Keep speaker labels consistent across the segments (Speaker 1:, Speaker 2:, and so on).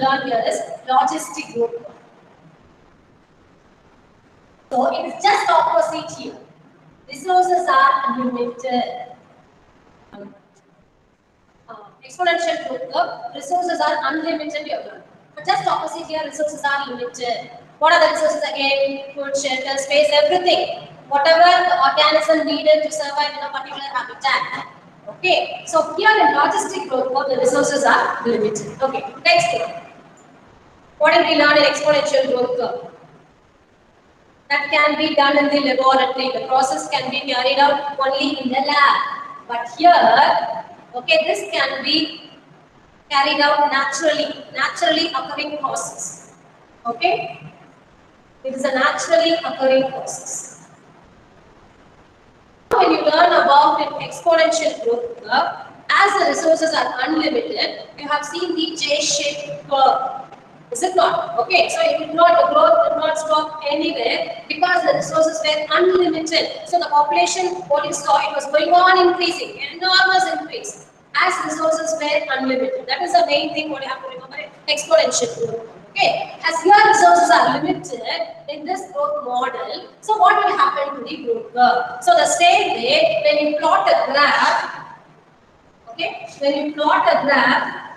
Speaker 1: learn here is logistic growth curve. So it is just opposite here. Resources are limited. Exponential growth curve, resources are unlimited here. But just opposite here, resources are limited. What are the resources again? Food, shelter, space, everything. Whatever the organism needed to survive in a particular habitat. Okay, so here in logistic growth curve, the resources are limited. Okay, next one. What did we learn in exponential growth curve? That can be done in the laboratory. The process can be carried out only in the lab. But here, okay, this can be carried out naturally occurring process. Okay, it is a naturally occurring process. When you learn about an exponential growth curve, as the resources are unlimited, you have seen the J-shaped curve. Is it not? Okay, so it did not, the growth did not stop anywhere because the resources were unlimited. So the population, what you saw, it was going on increasing, enormous increase as resources were unlimited. That is the main thing what you have to remember in exponential growth. Okay, as your resources are limited in this growth model, so what will happen to the growth curve? So the same way, when you plot a graph, okay, when you plot a graph,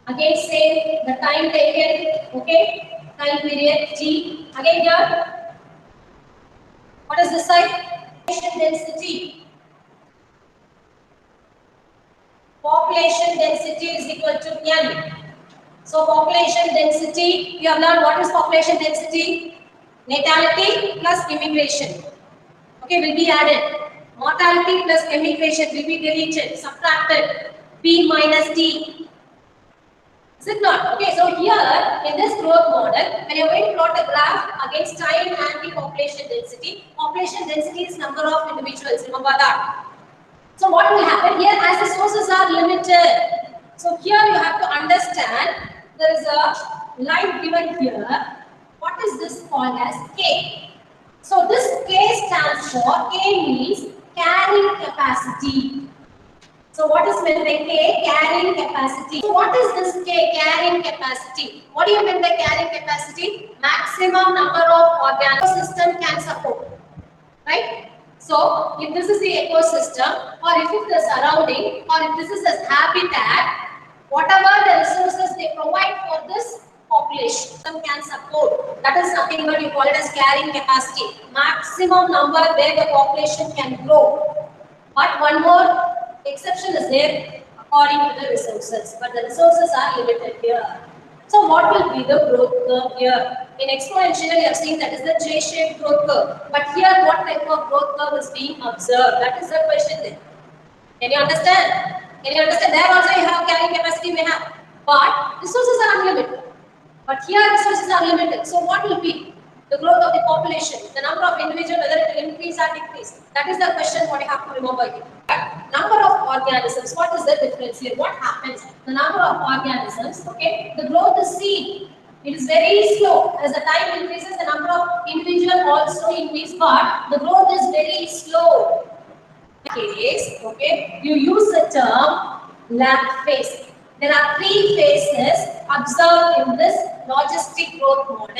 Speaker 1: again say the time taken, okay, time period T, again here, what is the side? Population density. Population density is equal to N. So population density, you have learned what is population density? Natality plus immigration. Okay, will be added. Mortality plus immigration will be deleted, subtracted. P minus T. Is it not? Okay, so here in this growth model, when you are going to plot a graph against time and the population density is number of individuals, remember that. So what will happen here as the sources are limited? So here you have to understand there is a line given here. What is this called as K? So this K stands for, K means carrying capacity. So what is meant by K? Carrying capacity. So what is this K? Carrying capacity. What do you mean by carrying capacity? Maximum number of organisms system can support. Right? So if this is the ecosystem, or if it's the surrounding, or if this is a habitat, whatever the resources they provide for this population can support. That is nothing but you call it as carrying capacity. Maximum number where the population can grow. But one more exception is there according to the resources. But the resources are limited here. So what will be the growth curve here? In exponential, you have seen that is the J-shaped growth curve. But here, what type of growth curve is being observed? That is the question there. Can you understand? Can you understand? There also you have carrying capacity, may have. But resources are unlimited. But here resources are limited. So what will be the growth of the population? The number of individuals, whether it will increase or decrease? That is the question what you have to remember here. Number of organisms, what is the difference here? What happens? The number of organisms, okay, the growth is seen. It is very slow. As the time increases, the number of individuals also increase, but the growth is very slow. Case, okay, you use the term lag phase. There are three phases observed in this logistic growth model.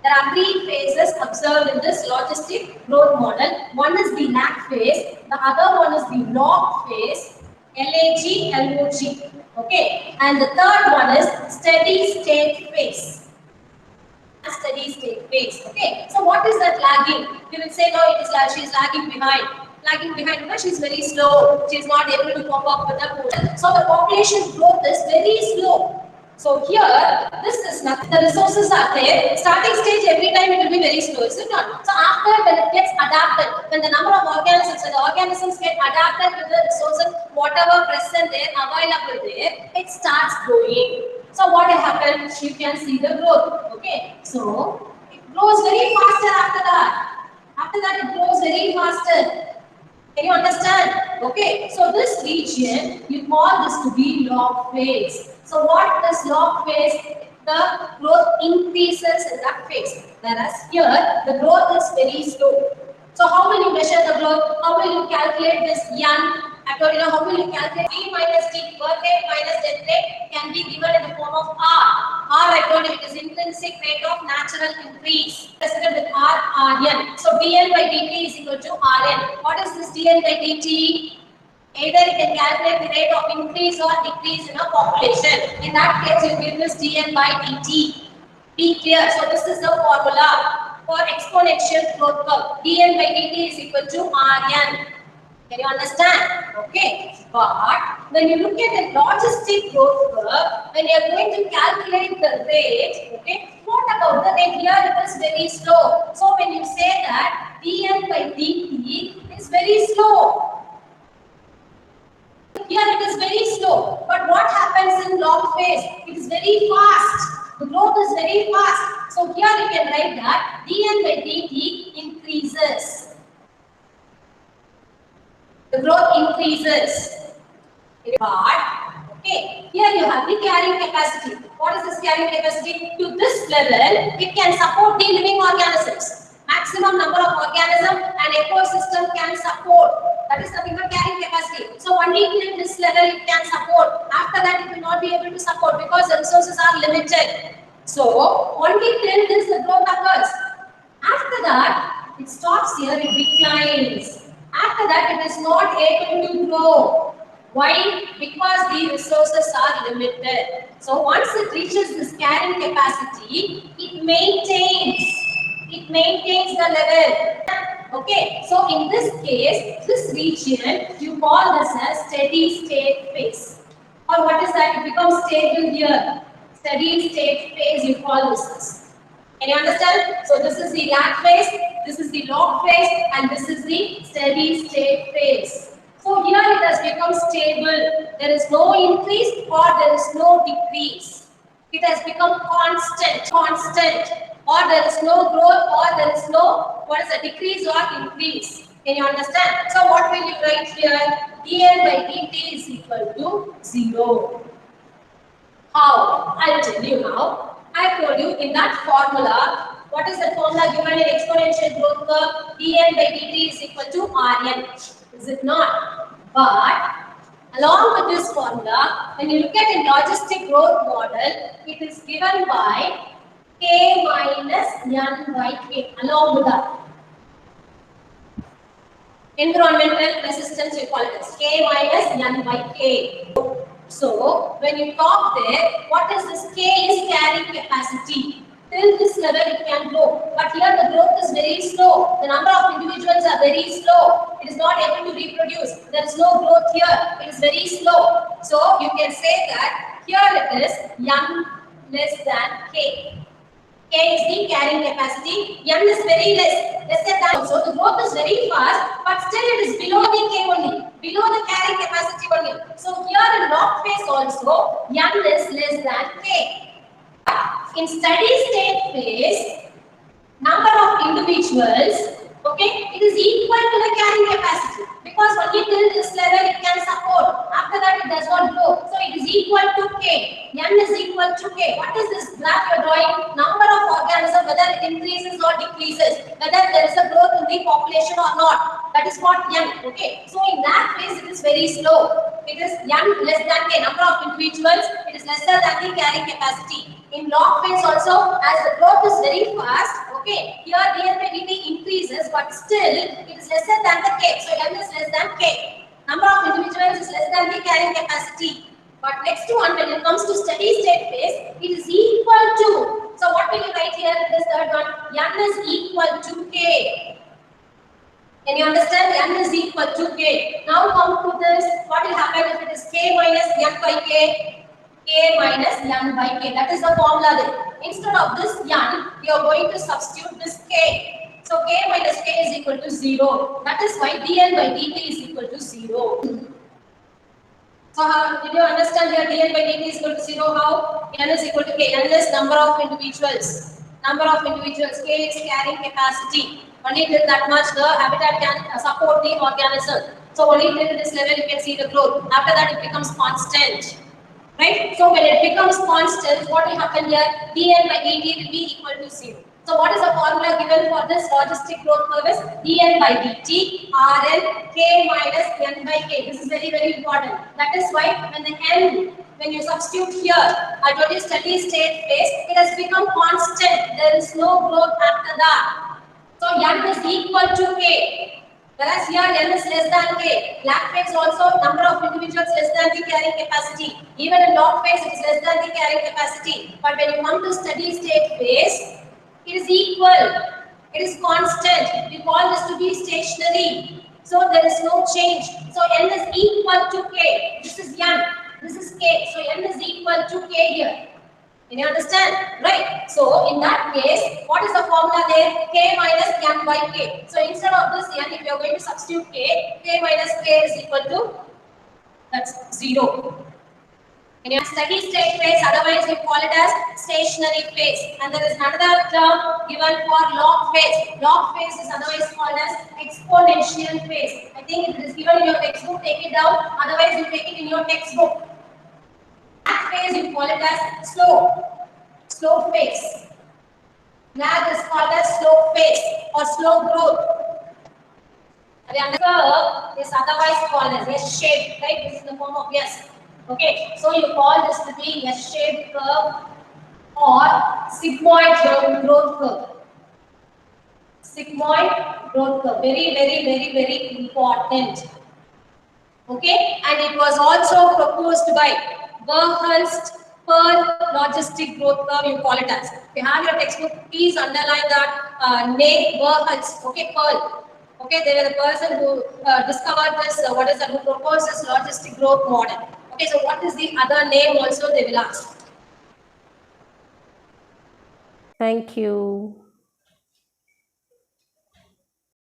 Speaker 1: There are three phases observed in this logistic growth model. One is the lag phase, the other one is the log phase, LAG. Okay, and the third one is steady state phase. Steady state phase. Okay, so what is that lagging? You will say no, it is she is lagging behind. Lagging behind because she is very slow. She is not able to cope up with the growth. So the population growth is very slow. So here, this is nothing. The resources are there. Starting stage, every time it will be very slow, is it not? So after, when it gets adapted, when the number of organisms, when the organisms get adapted to the resources, whatever present there, available there, it starts growing. So what will happen? You can see the growth. Okay. So it grows very faster after that. After that, it grows very faster. Can you understand? Okay, so this region, you call this to be log phase. So what is log phase? The growth increases in that phase. Whereas here, the growth is very slow. So how will you measure the growth? How will you calculate this N? I told you how will you calculate V minus T, birth rate minus death rate can be given in the form of R. I told you it is intrinsic rate of natural increase. Presented with Rn. So dN by dt is equal to Rn. What is this dN by dt? Either you can calculate the rate of increase or decrease in a population. In that case, you give this dN by dt. Be clear. So this is the formula for exponential growth curve. dN by dt is equal to Rn. Can you understand? Okay. But when you look at the logistic growth curve, when you are going to calculate the rate, okay, what about the rate? Here it is very slow. So when you say that dN by dt is very slow, here it is very slow. But what happens in log phase? It is very fast. The growth is very fast. So here you can write that dN by dt increases. The growth increases. But, okay, here you have the carrying capacity. What is this carrying capacity? To this level, it can support the living organisms. Maximum number of organisms an ecosystem can support. That is nothing but carrying capacity. So only till this level it can support. After that, it will not be able to support because the resources are limited. So only till this the growth occurs. After that, it stops here, it declines. After that, it is not able to grow. Why? Because the resources are limited. So once it reaches this carrying capacity, it maintains the level. Okay. So in this case, this region, you call this as steady state phase. Or what is that? It becomes stable here. Steady state phase, you call this as. Can you understand? So this is the lag phase, this is the log phase, and this is the steady state phase. So here it has become stable. There is no increase or there is no decrease. It has become constant, or there is no growth or there is no, what is a decrease or increase. Can you understand? So what will you write here? dN by dt is equal to 0. How? I'll tell you now. I told you in that formula, what is the formula given in exponential growth curve? dN by dt is equal to Rn. Is it not? But along with this formula, when you look at a logistic growth model, it is given by K minus N by K. Along with that, environmental resistance, we call it as K minus N by K. So, when you talk there, what is this? K is carrying capacity. Till this level it can grow. But here the growth is very slow. The number of individuals are very slow. It is not able to reproduce. There is no growth here. It is very slow. So, you can say that here it is N less than K. K is the carrying capacity. N is very less than that. So, the growth is very fast, but still it is below the K only. Below the carrying capacity only. So here in log phase also, N is less than K. In steady state phase, number of individuals, okay, it is equal to the carrying capacity. Because only till this level it can support. After that it does not grow. So it is equal to K. N is equal to K. What is this graph you are drawing? Number of organisms, whether it increases or decreases. Whether there is a growth in the population or not. That is what N. Okay. So in that phase it is very slow. It is N less than K. Number of individuals, it is lesser than the carrying capacity. In log phase also, as the growth is very fast, okay, here dN by dt increases, but still it is lesser than the K. So N is less than K. Number of individuals is less than the carrying capacity. But next one, when it comes to steady state phase, it is equal to. So what will you write here? This third one, N is equal to K. Can you understand? N is equal to K. Now come to this. What will happen if it is K minus N by K? K minus N by K. That is the formula there. Instead of this N, we are going to substitute this K. So K minus K is equal to 0. That is why dN by dt is equal to 0. So how did you understand here? dN by dt is equal to 0. How? N is equal to K. N is number of individuals. Number of individuals. K is carrying capacity. Only till that much the habitat can support the organism. So only till this level you can see the growth. After that it becomes constant. Right? So when it becomes constant, what will happen here? dN by dt will be equal to 0. So what is the formula given for this logistic growth curve is dN by dt Rn K minus N by K. This is very, very important. That is why when the N When you substitute here, I told you steady state phase, it has become constant. There is no growth after that. So n is equal to k. Whereas here n is less than k. Lag phase also number of individuals less than the carrying capacity. Even in log phase it is less than the carrying capacity. But when you come to steady state phase, it is equal. It is constant. We call this to be stationary. So there is no change. So n is equal to k. This is n. This is k. So n is equal to k here. Can you understand? Right. So in that case, what is the formula there? K minus n by k. So instead of this n, if you are going to substitute k minus k is equal to, that's 0. In your steady state phase, otherwise we call it as stationary phase. And there is another term given for log phase. Log phase is otherwise called as exponential phase. I think it is given in your textbook, take it down. Otherwise you take it in your textbook. Lag phase you call it as slow phase. Lag is called as slow phase or slow growth. The curve is otherwise called as S-shaped, right? This is the form of S. Okay, so you call this to be S-shaped curve or sigmoid growth curve. Sigmoid growth curve, very important. Okay, and it was also proposed by Verhulst Pearl logistic growth curve, you call it as. If you have your textbook, please underline that name Verhulst. Okay, Pearl. Okay, they were the person who discovered this. Who proposed this logistic growth model. Okay, so what is the other name also they will ask.
Speaker 2: Thank you.